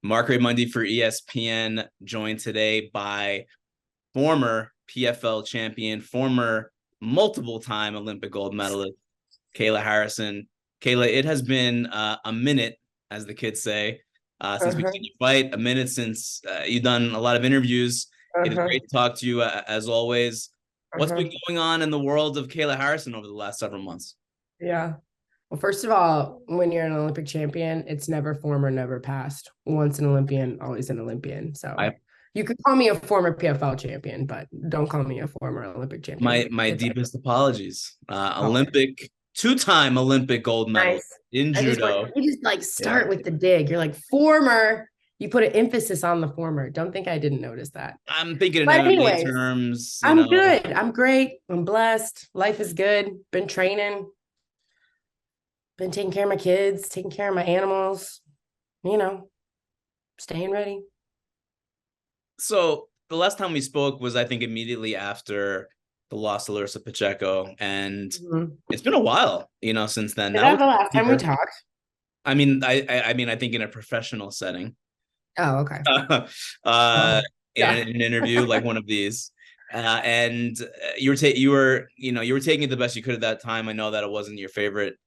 Marc Raimondi for ESPN, joined today by former PFL champion, former multiple-time Olympic gold medalist, Kayla Harrison. Kayla, it has been a minute, as the kids say, since we've Uh-huh. seen you fight, a minute since you've done a lot of interviews. It is Uh-huh. great to talk to you, as always. What's Uh-huh. been going on in the world of Kayla Harrison over the last several months? Yeah. Well, first of all, when you're an Olympic champion, it's never former, never past. Once an Olympian, always an Olympian. I So you could call me a former PFL champion, but don't call me a former Olympic my champion. my It's like, deepest apologies. oh, Olympic, two-time Olympic gold medalist nice. in I just want judo. you just like Yeah. start with the dig. You're like former. You put an emphasis on the former. Don't think I didn't notice that. I'm thinking in But MMA anyways, terms, I'm good. I'm great. I'm blessed. Life is good. Been training. Been taking care of my kids, taking care of my animals, you know, staying ready. So the last time we spoke was, I think, immediately after the loss to Larissa Pacheco, and Mhm. it's been a while, since then. Is Now that it's the last time we here. talked? I think in a professional setting, Oh, okay. uh, Oh, in yeah. an interview like one of these, and you were taking it the best you could at that time. I know that it wasn't your favorite,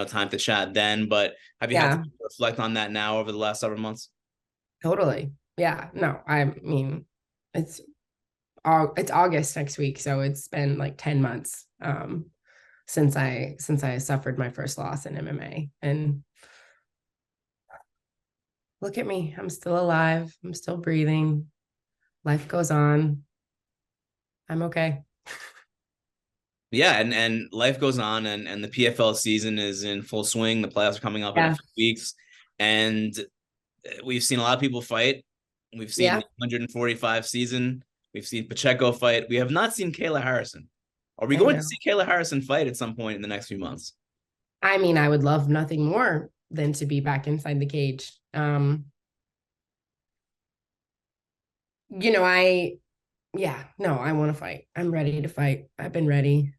time to chat then, but have you had to Yeah, reflect on that now over the last several months? totally. Yeah. No, I mean, it's it's August next week, so it's been like 10 months since I suffered my first loss in MMA. And look at me. I'm still alive. I'm still breathing. Life goes on. I'm okay. Yeah, and life goes on, and the PFL season is in full swing. The playoffs are coming up in a Yeah. few weeks, and we've seen a lot of people fight. We've seen Yeah. the 145 season. We've seen Pacheco fight. We have not seen Kayla Harrison. Are we I going to know. see Kayla Harrison fight at some point in the next few months? I mean, I would love nothing more than to be back inside the cage. I yeah, no, I want to fight. I'm ready to fight. I've been ready.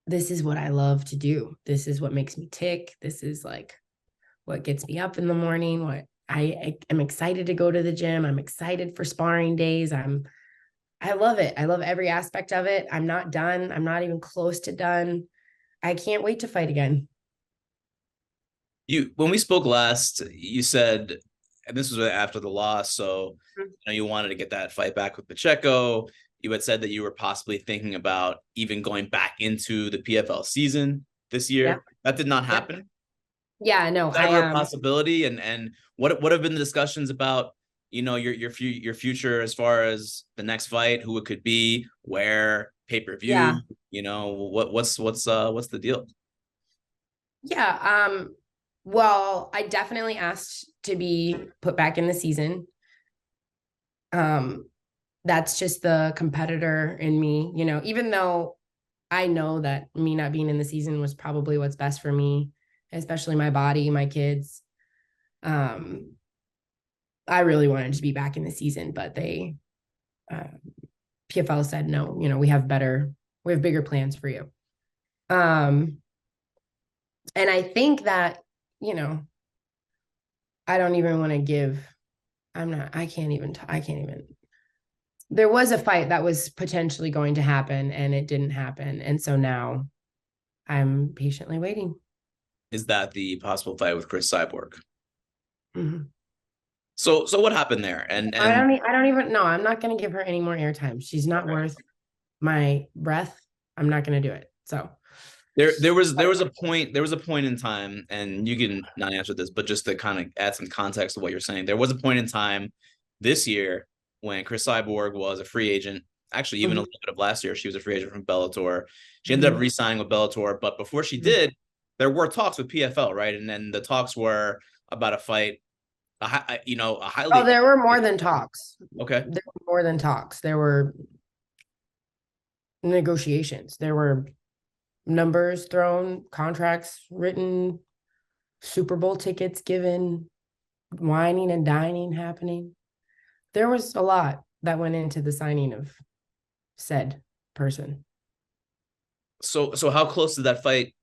This is what I love to do. This is what makes me tick. This is like what gets me up in the morning. What I am excited to go to the gym. I'm excited for sparring days. I love it. I love every aspect of it. I'm not done. I'm not even close to done. I can't wait to fight again. When we spoke last, you said, and this was after the loss, so you wanted to get that fight back with Pacheco. You had said that you were possibly thinking about even going back into the PFL season this Yeah. year. That did not Yep. happen. Yeah, no, That I ever a possibility? And what have been the discussions about, your future as far as the next fight, who it could be, where, pay-per-view, yeah. what's the deal? Yeah. Well, I definitely asked to be put back in the season. Um, that's just the competitor in me, even though I know that me not being in the season was probably what's best for me, especially my body, my kids. Um, I really wanted to be back in the season, but uh, PFL said no, we have bigger plans for you. Um, and I think that, you know, I don't even want to give, I can't even. There was a fight that was potentially going to happen and it didn't happen. And so now I'm patiently waiting. Is that the possible fight with Cris Cyborg? Mhm. So what happened there? And I don't even know. I'm not going to give her any more airtime. She's not okay. worth my breath. I'm not going to do it. So, There was a point in time, and you can not answer this, but just to kind of add some context to what you're saying, there was a point in time this year when Cris Cyborg was a free agent. Actually, even a mhm, little bit of last year, she was a free agent from Bellator. She ended up mhm, re-signing with Bellator, but before she mhm. did, there were talks with PFL, right? And then the talks were about a fight, a Oh, highly there were more than talks. okay. There were more than talks. There were negotiations. There were numbers thrown, contracts written, Super Bowl tickets given, whining and dining happening. There was a lot that went into the signing of said person. So how close did that fight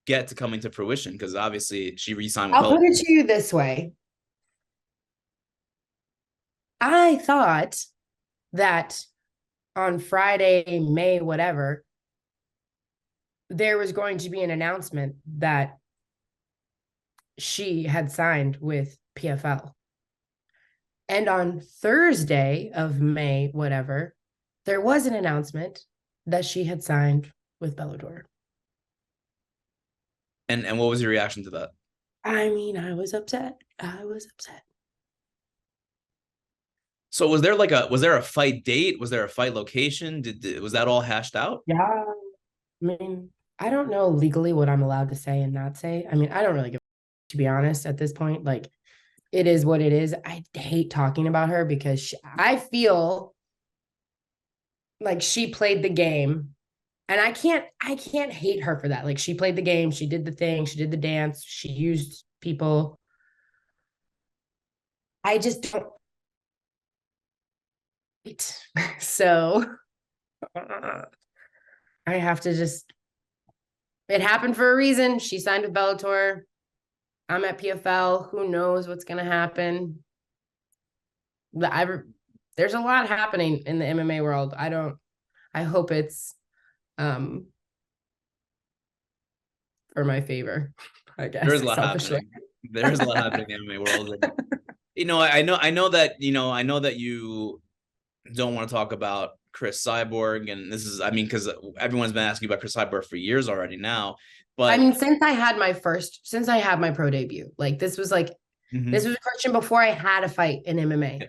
get to coming to fruition? Because obviously she re-signed with I'll put Bellator. it to you this way. I thought that on Friday, May, whatever, there was going to be an announcement that she had signed with PFL. And on Thursday of May, whatever, there was an announcement that she had signed with Bellator. And what was your reaction to that? I mean, I was upset. I was upset. So was there a fight date? Was there a fight location? Was that all hashed out? Yeah. I mean, I don't know legally what I'm allowed to say and not say. I mean, I don't really give, to be honest, at this point. Like, it is what it is. I hate talking about her because I feel like she played the game, and I can't hate her for that. Like, she played the game, she did the thing, she did the dance, she used people. I just don't. So I have to just. It happened for a reason. She signed with Bellator. I'm at PFL. Who knows what's gonna happen? There's a lot happening in the MMA world. I hope it's for my favor, I guess. There's a lot Selfishly. happening. There's a lot happening in the MMA world. And, I know that you don't want to talk about Cris Cyborg, and this is, I mean, because everyone's been asking about Cris Cyborg for years already now. But I mean, since I had my pro debut, like this was this was a question before I had a fight in MMA.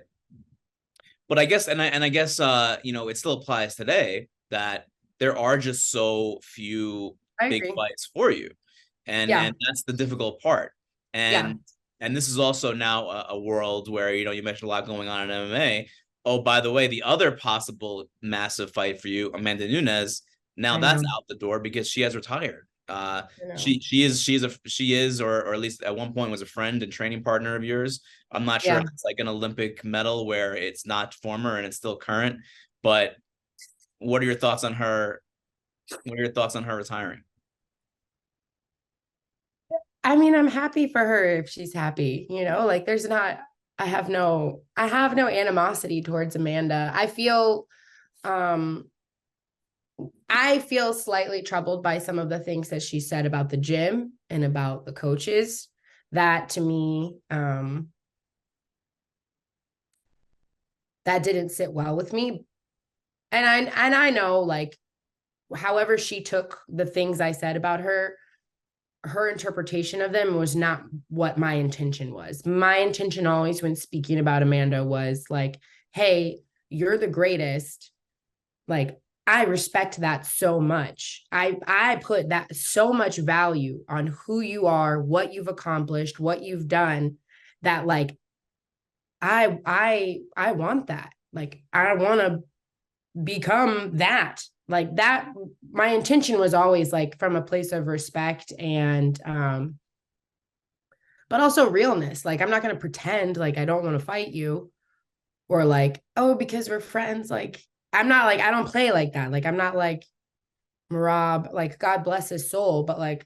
But I guess, I guess, it still applies today that there are just so few big fights for you, and that's the difficult part. And this is also now a world where you mentioned a lot going on in MMA. Oh, by the way, the other possible massive fight for you, Amanda Nunes, now that's out the door because she has retired. She is, or at least at one point was a friend and training partner of yours. I'm not sure if it's like an Olympic medal where it's not former and it's still current, but what are your thoughts on her? What are your thoughts on her retiring? I mean, I'm happy for her if she's happy, like I have no animosity towards Amanda. I feel slightly troubled by some of the things that she said about the gym and about the coaches. That to me, that didn't sit well with me. And I know, like, however she took the things I said about her interpretation of them was not what my intention was. My intention always when speaking about Amanda was like, hey, you're the greatest. Like, I respect that so much. I put that so much value on who you are, what you've accomplished, what you've done, that like I want that. Like, I want to become that. Like that, my intention was always like from a place of respect and but also realness. Like, I'm not going to pretend like I don't want to fight you, or like, oh, because we're friends. Like, I'm not like, I don't play like that. Like, I'm not like Marab, like, God bless his soul, but like,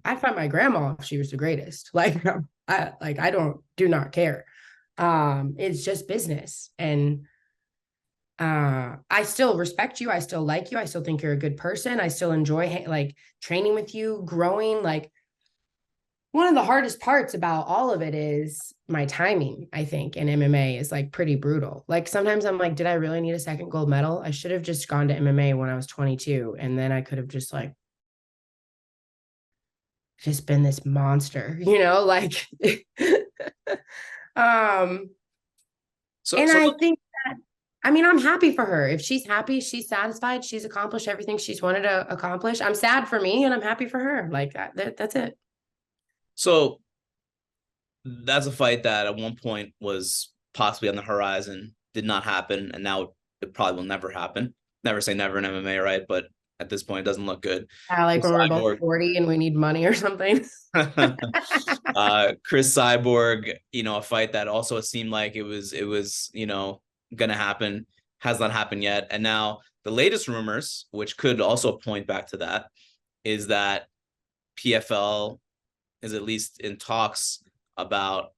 I'd fight my grandma if she was the greatest. Like, I do not care. It's just business. And I still respect you. I still like you. I still think you're a good person. I still enjoy like training with you, growing. Like, one of the hardest parts about all of it is my timing, I think, in MMA is like pretty brutal. Like, sometimes I'm like, did I really need a second gold medal? I should have just gone to MMA when I was 22. And then I could have just like, just been this monster, like, I think that, I mean, I'm happy for her. If she's happy, she's satisfied, she's accomplished everything she's wanted to accomplish. I'm sad for me and I'm happy for her. Like, that's it. So that's a fight that at one point was possibly on the horizon, did not happen, and now it probably will never happen. Never say never in MMA, right? But at this point, it doesn't look good. Like when we're both 40 and we need money or something. Cris Cyborg, a fight that also seemed like it was gonna happen, has not happened yet. And now the latest rumors, which could also point back to that, is that PFL is at least in talks about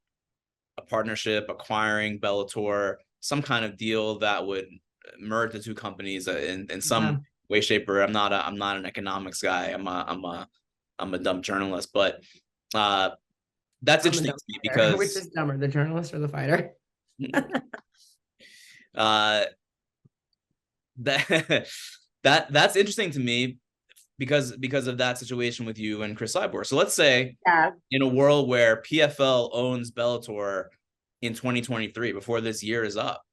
a partnership, acquiring Bellator, some kind of deal that would merge the two companies in some way, shape, or I'm not an economics guy. I'm a dumb journalist, but that's interesting to me because which is dumber, the journalist or the fighter? That's interesting to me because of that situation with you and Cris Cyborg. So let's say in a world where PFL owns Bellator in 2023, before this year is up,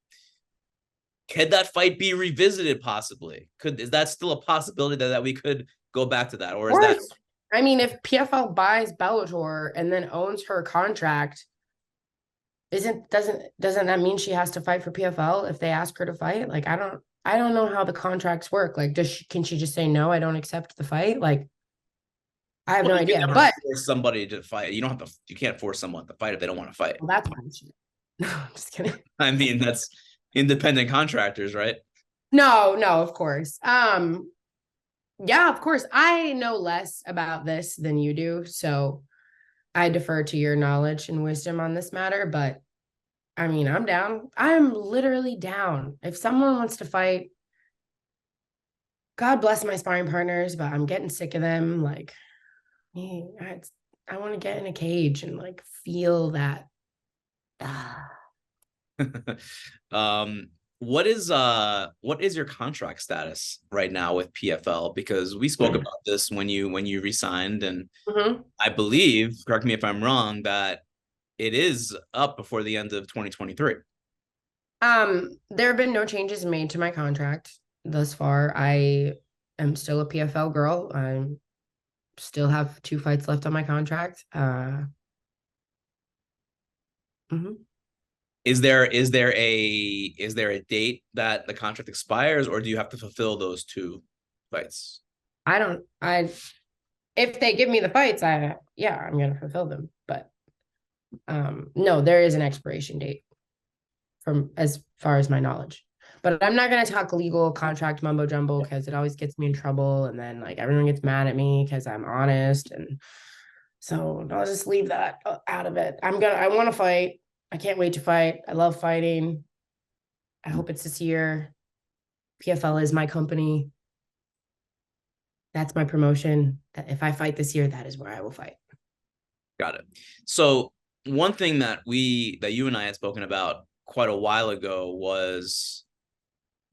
could that fight be revisited possibly? Is that still a possibility that we could go back to that? Or is that, I mean, if PFL buys Bellator and then owns her contract, doesn't that mean she has to fight for PFL if they ask her to fight? Like, I don't know how the contracts work. Like, can she just say no, I don't accept the fight? Like, I have no idea. But force somebody to fight. You can't force someone to fight if they don't want to fight. Well, that's fine. No, I'm just kidding. I mean, that's independent contractors, right? No, of course. Yeah, of course. I know less about this than you do, so I defer to your knowledge and wisdom on this matter, but I mean, I'm down. I'm literally down. If someone wants to fight, God bless my sparring partners, but I'm getting sick of them. Like, I want to get in a cage and like feel that. What is your contract status right now with PFL? Because we spoke about this when you resigned, and I believe, correct me if I'm wrong, that it is up before the end of 2023. There have been no changes made to my contract thus far. I am still a PFL girl. I still have 2 fights left on my contract. Is there a date that the contract expires, or do you have to fulfill those 2 fights? If they give me the fights, I'm gonna fulfill them. But no, there is an expiration date from as far as my knowledge. But I'm not gonna talk legal contract mumbo jumbo because it always gets me in trouble, and then like everyone gets mad at me because I'm honest, and so I'll just leave that out of it. I want to fight. I can't wait to fight. I love fighting. I hope it's this year. PFL is my company. That's my promotion. If I fight this year, that is where I will fight. Got it. So one thing that you and I had spoken about quite a while ago was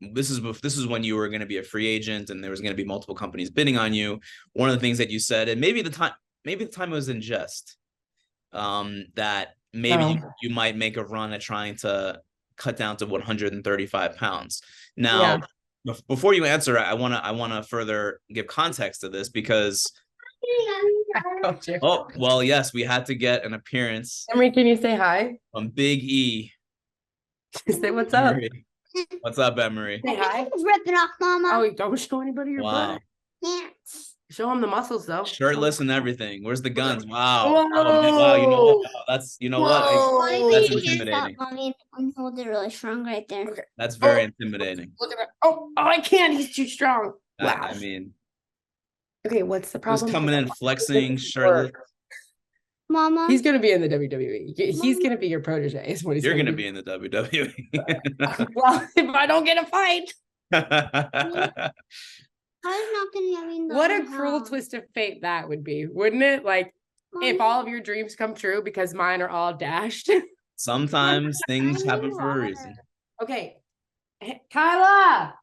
this is when you were going to be a free agent and there was going to be multiple companies bidding on you. One of the things that you said, and maybe the time was in jest, that maybe you might make a run at trying to cut down to 135 pounds. Now, before you answer, I want to further give context to this because oh, well, yes, we had to get an appearance. Emery, can you say hi? From Big E. Say what's up. What's up, Emery? Say hi. It's ripping off, Mama. Oh, don't show anybody your butt. Yes. Show them the muscles, though. Shirtless and everything. Where's the guns? Wow. Whoa. Oh, wow. You know what? That's intimidating. Mommy, hold it really strong right there. Okay. That's very intimidating. Look at that. Oh, I can't. He's too strong. Wow. I mean. Okay, what's the problem? Just coming in, flexing, shirtless. Mama. He's going to be in the WWE. He's going to be your protege. Is what he's You're going to be in the WWE. Well, if I don't get a fight. What a cruel twist of fate that would be, wouldn't it? Like, if all of your dreams come true because mine are all dashed. Sometimes things happen for a reason. Okay. Kyla!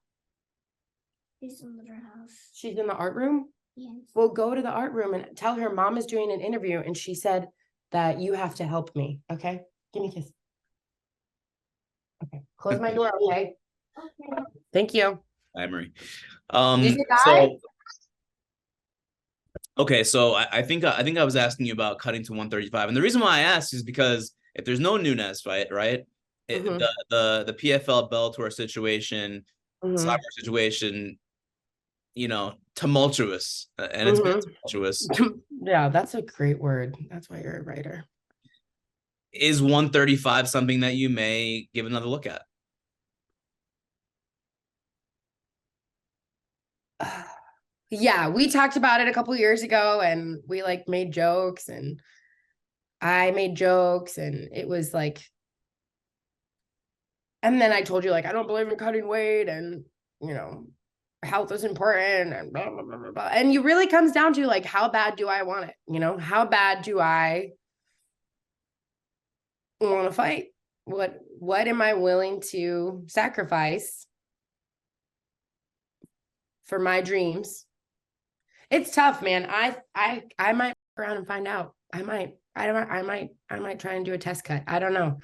She's in her house. She's in the art room? Yes. We'll go to the art room and tell her mom is doing an interview and she said that you have to help me. Okay? Give me a kiss. Okay. Close my door, okay? Okay. Thank you. Hi, Marie. So I think I was asking you about cutting to 135, and the reason why I asked is because if there's no Nunes fight, right? The PFL Bellator situation, Cyborg situation, tumultuous, and it's been tumultuous. Yeah, that's a great word. That's why you're a writer. Is 135 something that you may give another look at? Yeah, we talked about it a couple years ago, and we like made jokes, and I made jokes, and it was like, and then I told you, like, I don't believe in cutting weight, and you know, health is important, and blah, blah, blah, blah, blah. And it really comes down to like, how bad do I want it? You know, how bad do I want to fight? What am I willing to sacrifice for my dreams? It's tough, man. I might fuck around and find out. I might try and do a test cut. I don't know.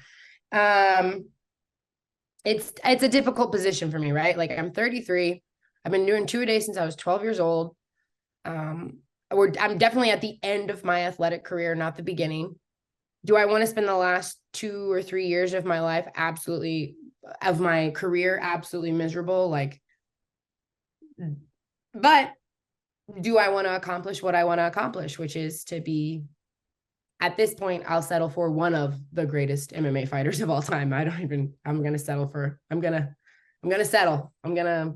It's a difficult position for me, right? Like, I'm 33. I've been doing 2 a day since I was 12 years old. I'm definitely at the end of my athletic career, not the beginning. Do I want to spend the last 2 or 3 years of my life absolutely, of my career, absolutely miserable? Like, but do I want to accomplish what I want to accomplish, which is to be, at this point, I'll settle for one of the greatest MMA fighters of all time. I'm going to settle for, I'm going to settle. I'm going to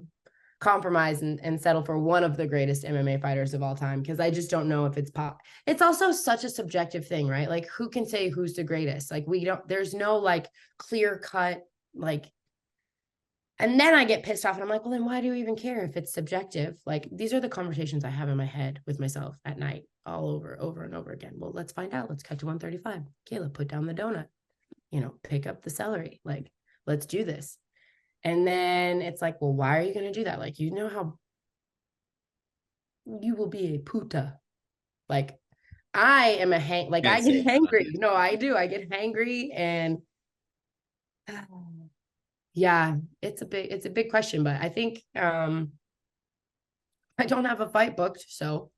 compromise and settle for one of the greatest MMA fighters of all time, because I just don't know if it's It's also such a subjective thing, right? Like, who can say who's the greatest? Like, there's no like clear cut, like, and then I get pissed off and I'm like, well, then why do you even care if it's subjective? Like, these are the conversations I have in my head with myself at night, all over and over again. Well, let's find out. Let's cut to 135. Kayla, put down the donut, pick up the celery. Like, let's do this. And then it's like, well, why are you going to do that? Like, you know how you will be a puta. Like, I am I get hangry. No, I do. I get hangry, and yeah, it's a big question, but I think I don't have a fight booked, so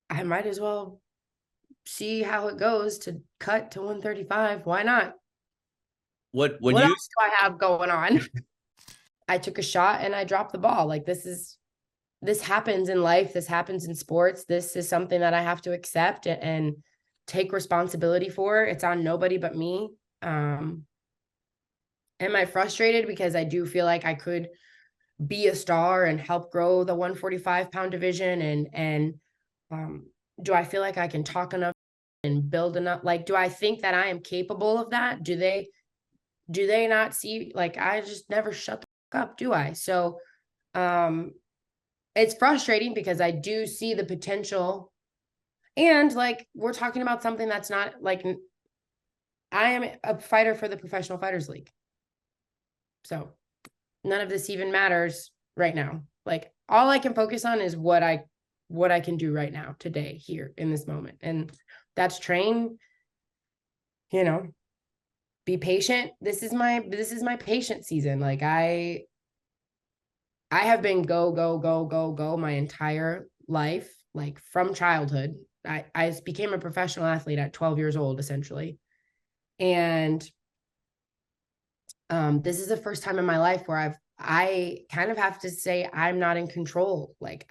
I might as well see how it goes to cut to 135. Why not? What else do I have going on? I took a shot and I dropped the ball. Like, this happens in life. This happens in sports. This is something that I have to accept and take responsibility for. It's on nobody but me. Am I frustrated? Because I do feel like I could be a star and help grow the 145-pound division. And do I feel like I can talk enough and build enough? Like, do I think that I am capable of that? Do they not see? Like, I just never shut the fuck up, do I? So, it's frustrating because I do see the potential, and like, we're talking about something that's not like, I am a fighter for the Professional Fighters League. So none of this even matters right now. Like, all I can focus on is what I can do right now, today, here in this moment. And that's train, be patient. This is my patient season. Like, I have been go my entire life, like from childhood. I became a professional athlete at 12 years old, essentially. And this is the first time in my life where I kind of have to say I'm not in control. Like,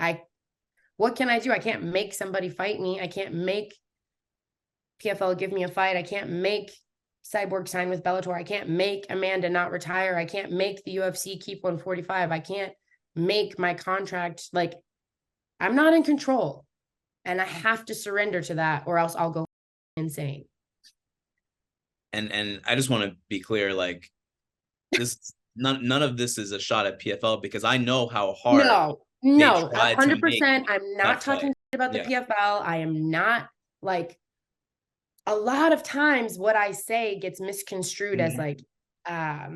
what can I do? I can't make somebody fight me. I can't make PFL give me a fight. I can't make Cyborg sign with Bellator. I can't make Amanda not retire. I can't make the UFC keep 145. I can't make my contract. Like, I'm not in control, and I have to surrender to that, or else I'll go insane. And I just want to be clear, like, this none of this is a shot at PFL, because I know how hard. No, 100%. I'm not talking about the PFL. I am not, like, a lot of times what I say gets misconstrued as like I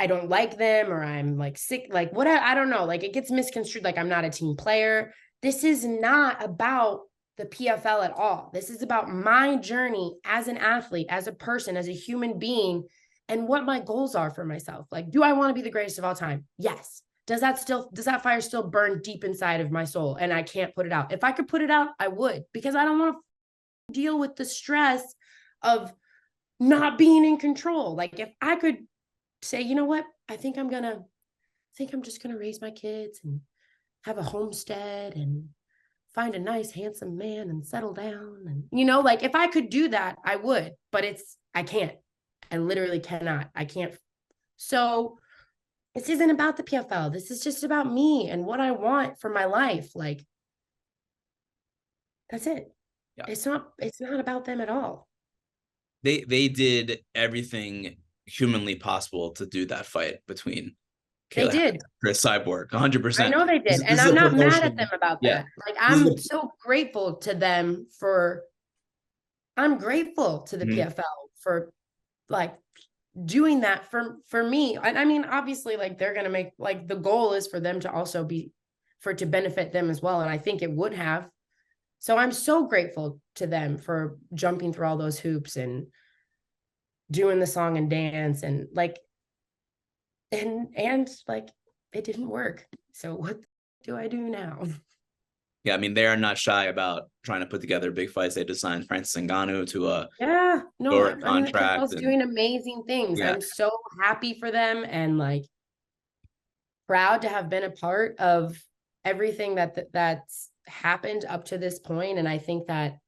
don't like them, or I'm like sick, like what, I don't know. Like, it gets misconstrued like I'm not a team player. This is not about the PFL at all. This is about my journey as an athlete, as a person, as a human being, and what my goals are for myself. Like, do I want to be the greatest of all time? Yes. Does that fire still burn deep inside of my soul and I can't put it out? If I could put it out, I would, because I don't want to deal with the stress of not being in control. Like, if I could say, you know what, I think I'm just gonna raise my kids and have a homestead and find a nice handsome man and settle down, and like, if I could do that, I would, but I can't. I literally cannot. I can't. So this isn't about the PFL. This is just about me and what I want for my life. Like, that's it. Yeah. It's not about them at all. They did everything humanly possible to do that fight between They did. Cris Cyborg, 100%. I know they did. And I'm not mad at them about that. Like, I'm so grateful to them I'm grateful to the PFL for like doing that for me. And I mean, obviously, like, they're going to make, like, the goal is for them to also for it to benefit them as well. And I think it would have. So I'm so grateful to them for jumping through all those hoops and doing the song and dance and like, and like, it didn't work. So what do I do now? Yeah, I mean, they are not shy about trying to put together big fights. They just signed Francis Ngannou to a contract. I mean, the PFL's doing amazing things. Yeah. I'm so happy for them and like proud to have been a part of everything that's happened up to this point. And I think that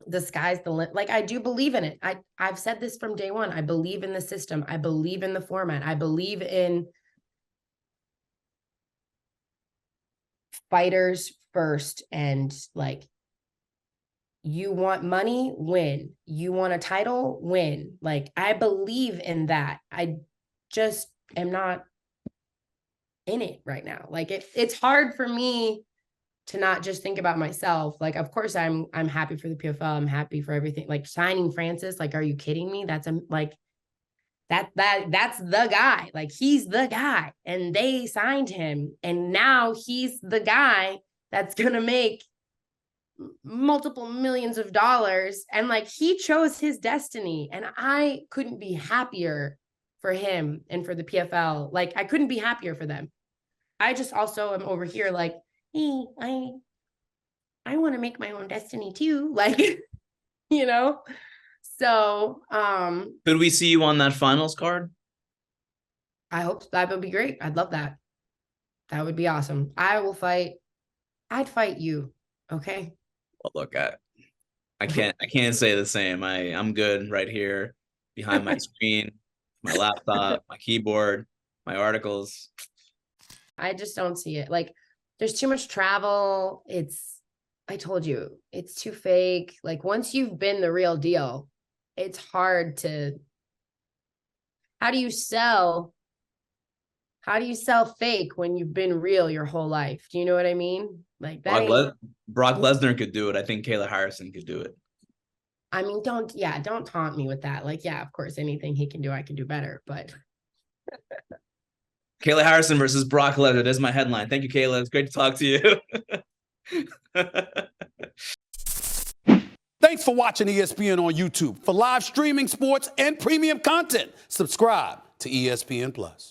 the sky's the limit. Like, I do believe in it. I've said this from day one. I believe in the system. I believe in the format. I believe in fighters first. And like, you want money, win. You want a title, win. Like, I believe in that. I just am not in it right now. Like, it's hard for me to not just think about myself. Like, of course I'm happy for the PFL. I'm happy for everything. Like, signing Francis, like, are you kidding me? That's like, that's the guy. Like, he's the guy, and they signed him. And now he's the guy that's going to make multiple millions of dollars. And like, he chose his destiny, and I couldn't be happier for him and for the PFL. Like, I couldn't be happier for them. I just also am over here like, hey, I want to make my own destiny too. Like, you know? So, could we see you on that finals card? I hope that would be great. I'd love that. That would be awesome. I'd fight you. Okay. Well, look, I can't say the same. I'm good right here behind my screen, my laptop, my keyboard, my articles. I just don't see it. Like, there's too much travel. I told you, it's too fake. Like, once you've been the real deal, it's hard to, how do you sell fake when you've been real your whole life? Do you know what I mean? Like, that Brock Lesnar could do it. I think Kayla Harrison could do it. I mean, don't taunt me with that. Like, yeah, of course, anything he can do, I can do better, but Kayla Harrison versus Brock Lesnar. There's my headline. Thank you, Kayla. It's great to talk to you. Thanks for watching ESPN on YouTube. For live streaming, sports, and premium content, subscribe to ESPN+.